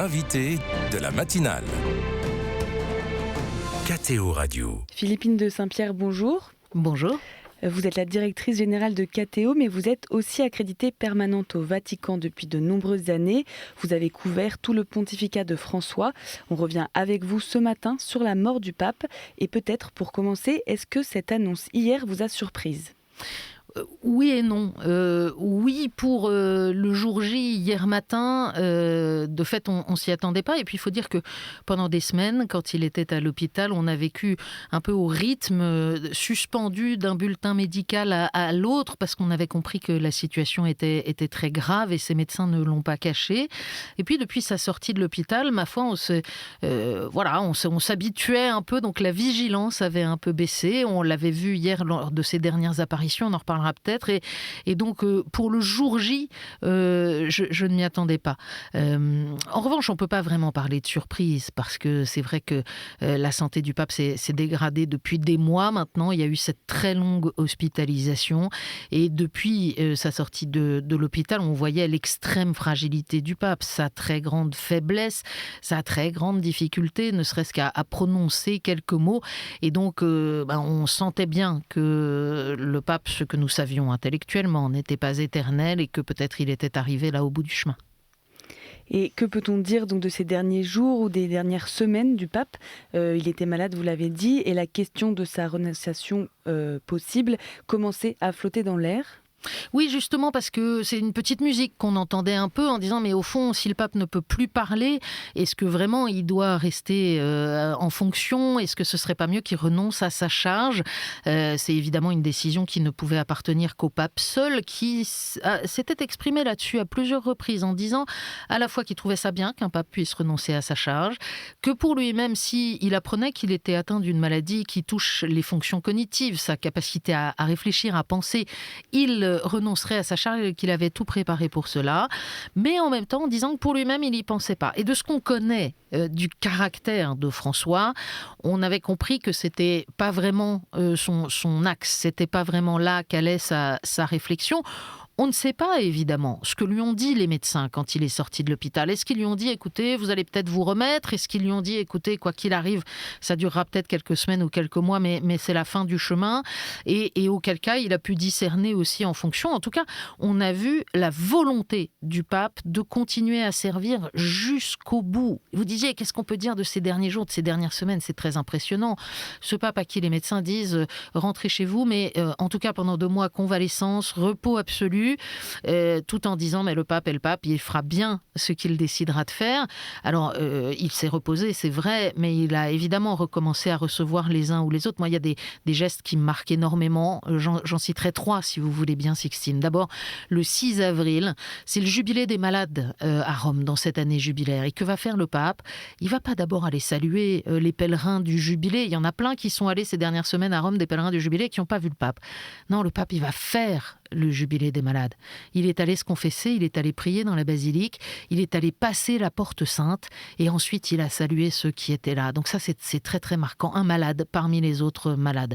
l'invité de la matinale. KTO Radio. Philippine de Saint-Pierre, bonjour. Bonjour. Vous êtes la directrice générale de KTO, mais vous êtes aussi accréditée permanente au Vatican depuis de nombreuses années. Vous avez couvert tout le pontificat de François. On revient avec vous ce matin sur la mort du pape. Et peut-être pour commencer, est-ce que cette annonce hier vous a surprise ? Oui et non. Oui pour le jour J hier matin. De fait, on s'y attendait pas. Et puis, il faut dire que pendant des semaines, quand il était à l'hôpital, on a vécu un peu au rythme suspendu d'un bulletin médical à l'autre parce qu'on avait compris que la situation était très grave et ces médecins ne l'ont pas caché. Et puis, depuis sa sortie de l'hôpital, ma foi, on s'habituait un peu. Donc, la vigilance avait un peu baissé. On l'avait vu hier lors de ses dernières apparitions. On en reparlera peut-être. Et donc, pour le jour J, je ne m'y attendais pas. En revanche, on ne peut pas vraiment parler de surprise parce que c'est vrai que la santé du pape s'est dégradée depuis des mois maintenant. Il y a eu cette très longue hospitalisation et depuis sa sortie de l'hôpital, on voyait l'extrême fragilité du pape, sa très grande faiblesse, sa très grande difficulté, ne serait-ce qu'à prononcer quelques mots. Et donc, on sentait bien que le pape, ce que nous savions intellectuellement, n'était pas éternel et que peut-être il était arrivé là au bout du chemin. Et que peut-on dire donc de ces derniers jours ou des dernières semaines du pape ? Il était malade, vous l'avez dit, et la question de sa renonciation possible commençait à flotter dans l'air. Oui, justement, parce que c'est une petite musique qu'on entendait un peu en disant mais au fond, si le pape ne peut plus parler, est-ce que vraiment il doit rester en fonction ? Est-ce que ce serait pas mieux qu'il renonce à sa charge ? C'est évidemment une décision qui ne pouvait appartenir qu'au pape seul, qui s'était exprimé là-dessus à plusieurs reprises en disant à la fois qu'il trouvait ça bien qu'un pape puisse renoncer à sa charge, que pour lui-même, s'il apprenait qu'il était atteint d'une maladie qui touche les fonctions cognitives, sa capacité à réfléchir, à penser, il renoncerait à sa charge et qu'il avait tout préparé pour cela, mais en même temps en disant que pour lui-même il n'y pensait pas. Et de ce qu'on connaît du caractère de François, on avait compris que c'était pas vraiment son axe, c'était pas vraiment là qu'allait sa réflexion. On ne sait pas, évidemment, ce que lui ont dit les médecins quand il est sorti de l'hôpital. Est-ce qu'ils lui ont dit, écoutez, vous allez peut-être vous remettre ? Est-ce qu'ils lui ont dit, écoutez, quoi qu'il arrive, ça durera peut-être quelques semaines ou quelques mois, mais c'est la fin du chemin. Et auquel cas, il a pu discerner aussi en fonction. En tout cas, on a vu la volonté du pape de continuer à servir jusqu'au bout. Vous disiez, qu'est-ce qu'on peut dire de ces derniers jours, de ces dernières semaines ? C'est très impressionnant. Ce pape à qui les médecins disent, rentrez chez vous, mais en tout cas pendant 2 mois, convalescence, repos absolu, tout en disant mais le pape est le pape, il fera bien ce qu'il décidera de faire. Alors il s'est reposé, c'est vrai, mais il a évidemment recommencé à recevoir les uns ou les autres. Moi, il y a des gestes qui me marquent énormément. J'en citerai 3 si vous voulez bien, Sixtine. D'abord, le 6 avril, c'est le jubilé des malades à Rome dans cette année jubilaire. Et que va faire le pape ? Il va pas d'abord aller saluer les pèlerins du jubilé. Il y en a plein qui sont allés ces dernières semaines à Rome, des pèlerins du jubilé qui n'ont pas vu le pape. Non, le pape, il va faire le jubilé des malades. Il est allé se confesser, il est allé prier dans la basilique, il est allé passer la porte sainte et ensuite il a salué ceux qui étaient là. Donc ça, c'est très très marquant. Un malade parmi les autres malades.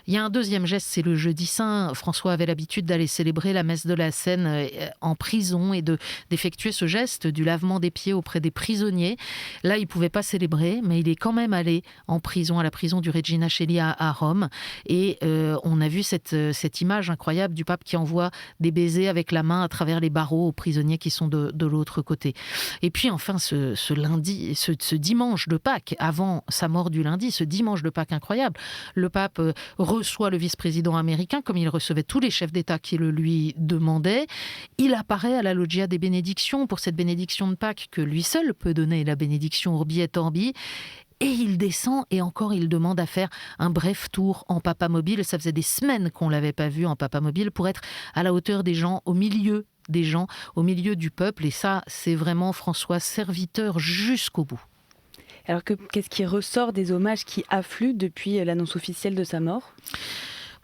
Il y a un deuxième geste, c'est le jeudi saint. François avait l'habitude d'aller célébrer la messe de la Seine en prison et d'effectuer ce geste du lavement des pieds auprès des prisonniers. Là, il ne pouvait pas célébrer, mais il est quand même allé en prison, à la prison du Regina Coeli à Rome. Et on a vu cette image incroyable du pape qui envoie des baisers avec la main à travers les barreaux aux prisonniers qui sont de l'autre côté. Et puis enfin, ce dimanche de Pâques, avant sa mort du lundi, ce dimanche de Pâques incroyable, le pape reçoit le vice-président américain, comme il recevait tous les chefs d'État qui le lui demandaient. Il apparaît à la loggia des bénédictions pour cette bénédiction de Pâques que lui seul peut donner, la bénédiction Urbi et Orbi. Et il descend et encore il demande à faire un bref tour en papamobile. Ça faisait des semaines qu'on ne l'avait pas vu en papamobile pour être à la hauteur des gens, au milieu des gens, au milieu du peuple. Et ça, c'est vraiment François serviteur jusqu'au bout. Alors qu'est-ce qui ressort des hommages qui affluent depuis l'annonce officielle de sa mort ?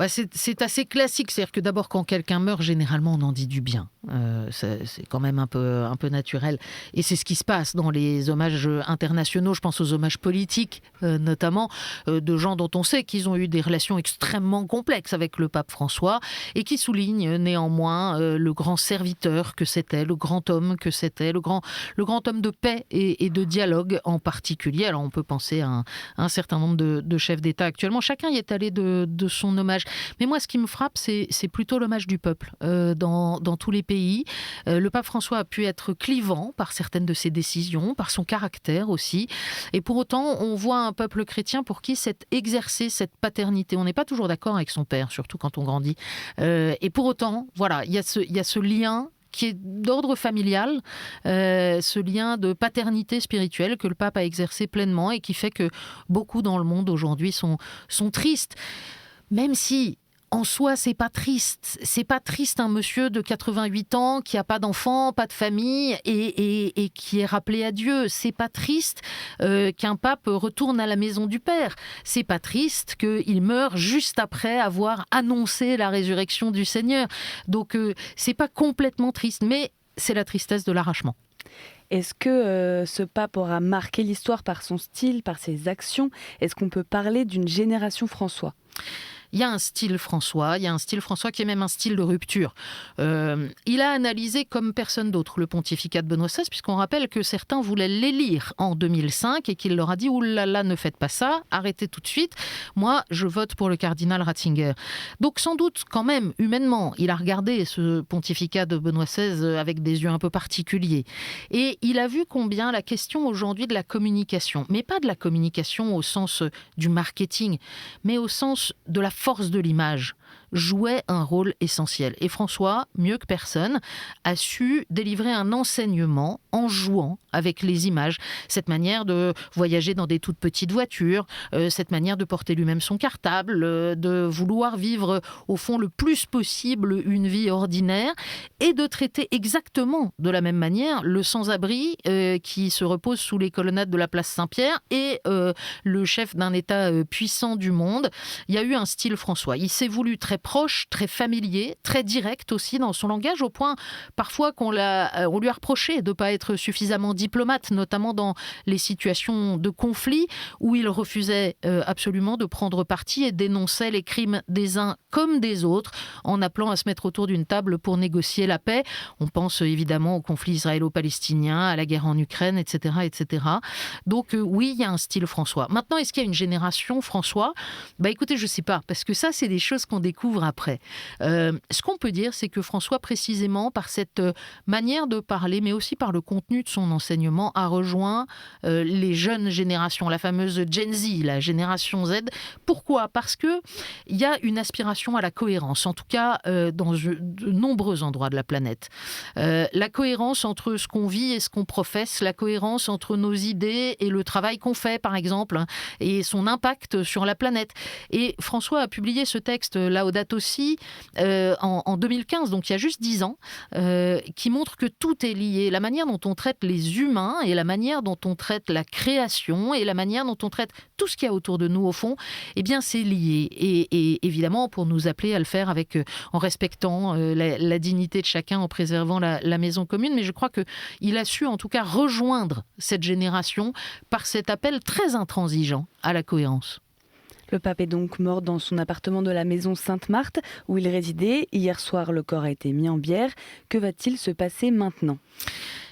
C'est assez classique. C'est-à-dire que d'abord, quand quelqu'un meurt, généralement, on en dit du bien. C'est quand même un peu naturel. Et c'est ce qui se passe dans les hommages internationaux. Je pense aux hommages politiques, notamment, de gens dont on sait qu'ils ont eu des relations extrêmement complexes avec le pape François et qui soulignent néanmoins le grand serviteur que c'était, le grand homme que c'était, le grand homme de paix et de dialogue en particulier. Alors, on peut penser à un certain nombre de chefs d'État actuellement. Chacun y est allé de son hommage. Mais moi, ce qui me frappe, c'est plutôt l'hommage du peuple dans tous les pays. Le pape François a pu être clivant par certaines de ses décisions, par son caractère aussi. Et pour autant, on voit un peuple chrétien pour qui c'est exercer cette paternité. On n'est pas toujours d'accord avec son père, surtout quand on grandit. Et pour autant, voilà, il y a ce lien qui est d'ordre familial, ce lien de paternité spirituelle que le pape a exercé pleinement et qui fait que beaucoup dans le monde aujourd'hui sont tristes. Même si, en soi, c'est pas triste. C'est pas triste un monsieur de 88 ans qui a pas d'enfant, pas de famille et qui est rappelé à Dieu. C'est pas triste qu'un pape retourne à la maison du Père. C'est pas triste qu'il meure juste après avoir annoncé la résurrection du Seigneur. Donc, c'est pas complètement triste, mais c'est la tristesse de l'arrachement. Est-ce que ce pape aura marqué l'histoire par son style, par ses actions ? Est-ce qu'on peut parler d'une génération François ? Il y a un style François qui est même un style de rupture. Il a analysé comme personne d'autre le pontificat de Benoît XVI, puisqu'on rappelle que certains voulaient l'élire en 2005 et qu'il leur a dit « Oulala, ne faites pas ça, arrêtez tout de suite, moi je vote pour le cardinal Ratzinger ». Donc sans doute quand même, humainement, il a regardé ce pontificat de Benoît XVI avec des yeux un peu particuliers. Et il a vu combien la question aujourd'hui de la communication, mais pas de la communication au sens du marketing, mais au sens de la force de l'image, jouait un rôle essentiel. Et François, mieux que personne, a su délivrer un enseignement en jouant avec les images. Cette manière de voyager dans des toutes petites voitures, cette manière de porter lui-même son cartable, de vouloir vivre au fond le plus possible une vie ordinaire et de traiter exactement de la même manière le sans-abri qui se repose sous les colonnades de la place Saint-Pierre et le chef d'un État puissant du monde. Il y a eu un style François. Il s'est voulu très proche, très familier, très direct aussi dans son langage, au point parfois qu'on lui a reproché de ne pas être suffisamment diplomate, notamment dans les situations de conflit où il refusait absolument de prendre parti et dénonçait les crimes des uns comme des autres en appelant à se mettre autour d'une table pour négocier la paix. On pense évidemment au conflit israélo-palestinien, à la guerre en Ukraine, etc. etc. Donc oui, il y a un style François. Maintenant, est-ce qu'il y a une génération François ? Écoutez, je ne sais pas, parce que ça, c'est des choses qu'on découvre après. Ce qu'on peut dire, c'est que François, précisément par cette manière de parler, mais aussi par le contenu de son enseignement, a rejoint les jeunes générations, la fameuse Gen Z, la génération Z. Pourquoi ? Parce qu'il y a une aspiration à la cohérence, en tout cas dans de nombreux endroits de la planète. La cohérence entre ce qu'on vit et ce qu'on professe, la cohérence entre nos idées et le travail qu'on fait, par exemple, et son impact sur la planète. Et François a publié ce texte, Laudato Si, en 2015, donc il y a juste 10 ans, qui montre que tout est lié. La manière dont on traite les humains et la manière dont on traite la création et la manière dont on traite tout ce qu'il y a autour de nous, au fond, eh bien, c'est lié. Et évidemment, pour nous appeler à le faire en respectant la dignité de chacun, en préservant la maison commune. Mais je crois qu'il a su, en tout cas, rejoindre cette génération par cet appel très intransigeant à la cohérence. Le pape est donc mort dans son appartement de la maison Sainte-Marthe où il résidait. Hier soir, le corps a été mis en bière. Que va-t-il se passer maintenant ?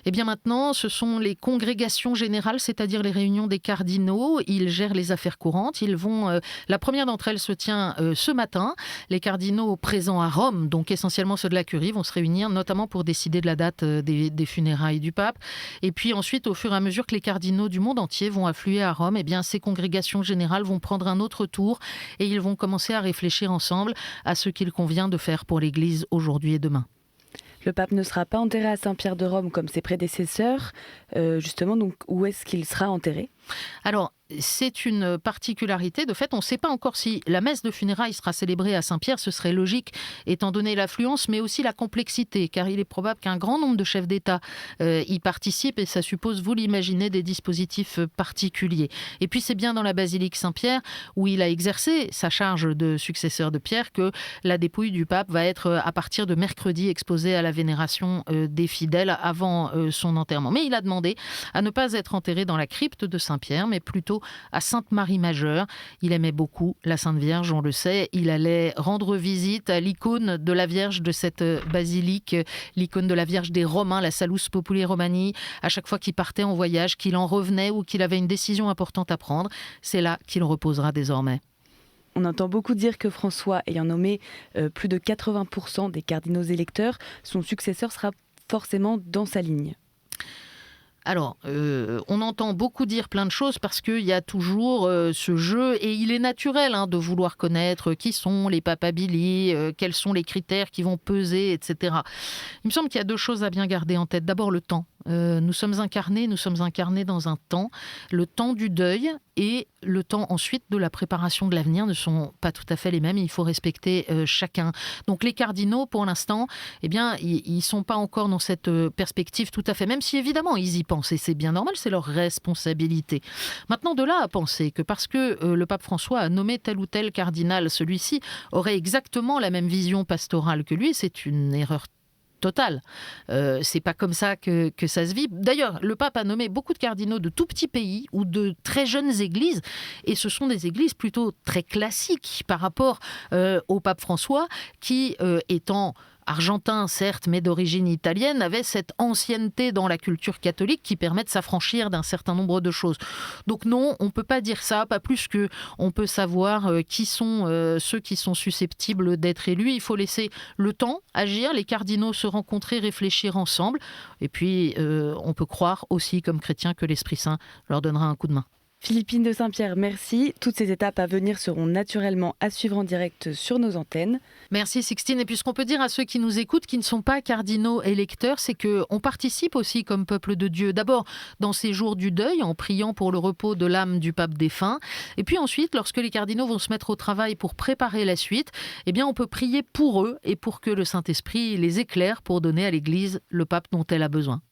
Eh bien maintenant, ce sont les congrégations générales, c'est-à-dire les réunions des cardinaux. Ils gèrent les affaires courantes. La première d'entre elles se tient ce matin. Les cardinaux présents à Rome, donc essentiellement ceux de la Curie, vont se réunir notamment pour décider de la date des funérailles du pape. Et puis ensuite, au fur et à mesure que les cardinaux du monde entier vont affluer à Rome, eh bien ces congrégations générales vont prendre un autre tour et ils vont commencer à réfléchir ensemble à ce qu'il convient de faire pour l'Église aujourd'hui et demain. Le pape ne sera pas enterré à Saint-Pierre de Rome comme ses prédécesseurs. Justement, donc, où est-ce qu'il sera enterré ? Alors, c'est une particularité. De fait, on ne sait pas encore si la messe de funérailles sera célébrée à Saint-Pierre. Ce serait logique, étant donné l'affluence, mais aussi la complexité, car il est probable qu'un grand nombre de chefs d'État y participent, et ça suppose, vous l'imaginez, des dispositifs particuliers. Et puis, c'est bien dans la basilique Saint-Pierre, où il a exercé sa charge de successeur de Pierre, que la dépouille du pape va être, à partir de mercredi, exposée à la vénération des fidèles avant son enterrement. Mais il a demandé à ne pas être enterré dans la crypte de Saint-Pierre, mais plutôt à Sainte-Marie-Majeure. Il aimait beaucoup la Sainte Vierge, on le sait. Il allait rendre visite à l'icône de la Vierge de cette basilique, l'icône de la Vierge des Romains, la Salus Populi Romani. À chaque fois qu'il partait en voyage, qu'il en revenait ou qu'il avait une décision importante à prendre, c'est là qu'il reposera désormais. On entend beaucoup dire que François, ayant nommé plus de 80% des cardinaux électeurs, son successeur sera forcément dans sa ligne. Alors, on entend beaucoup dire plein de choses parce qu'il y a toujours ce jeu, et il est naturel de vouloir connaître qui sont les papabili, quels sont les critères qui vont peser, etc. Il me semble qu'il y a deux choses à bien garder en tête. D'abord, le temps. Nous sommes incarnés dans un temps. Le temps du deuil et le temps ensuite de la préparation de l'avenir ne sont pas tout à fait les mêmes. Il faut respecter chacun. Donc les cardinaux, pour l'instant, ils ne sont pas encore dans cette perspective tout à fait, même si évidemment ils y pensent, et c'est bien normal, c'est leur responsabilité. Maintenant, de là à penser que parce que le pape François a nommé tel ou tel cardinal, celui-ci aurait exactement la même vision pastorale que lui, c'est une erreur totale. C'est pas comme ça que ça se vit. D'ailleurs, le pape a nommé beaucoup de cardinaux de tout petits pays ou de très jeunes églises, et ce sont des églises plutôt très classiques par rapport au pape François, qui, étant argentin, certes, mais d'origine italienne, avait cette ancienneté dans la culture catholique qui permet de s'affranchir d'un certain nombre de choses. Donc non, on ne peut pas dire ça, pas plus qu'on peut savoir qui sont ceux qui sont susceptibles d'être élus. Il faut laisser le temps agir, les cardinaux se rencontrer, réfléchir ensemble. Et puis, on peut croire aussi, comme chrétien, que l'Esprit Saint leur donnera un coup de main. Philippine de Saint-Pierre, merci. Toutes ces étapes à venir seront naturellement à suivre en direct sur nos antennes. Merci Sixtine. Et puis ce qu'on peut dire à ceux qui nous écoutent, qui ne sont pas cardinaux électeurs, c'est qu'on participe aussi comme peuple de Dieu. D'abord dans ces jours du deuil, en priant pour le repos de l'âme du pape défunt. Et puis ensuite, lorsque les cardinaux vont se mettre au travail pour préparer la suite, on peut prier pour eux et pour que le Saint-Esprit les éclaire pour donner à l'Église le pape dont elle a besoin.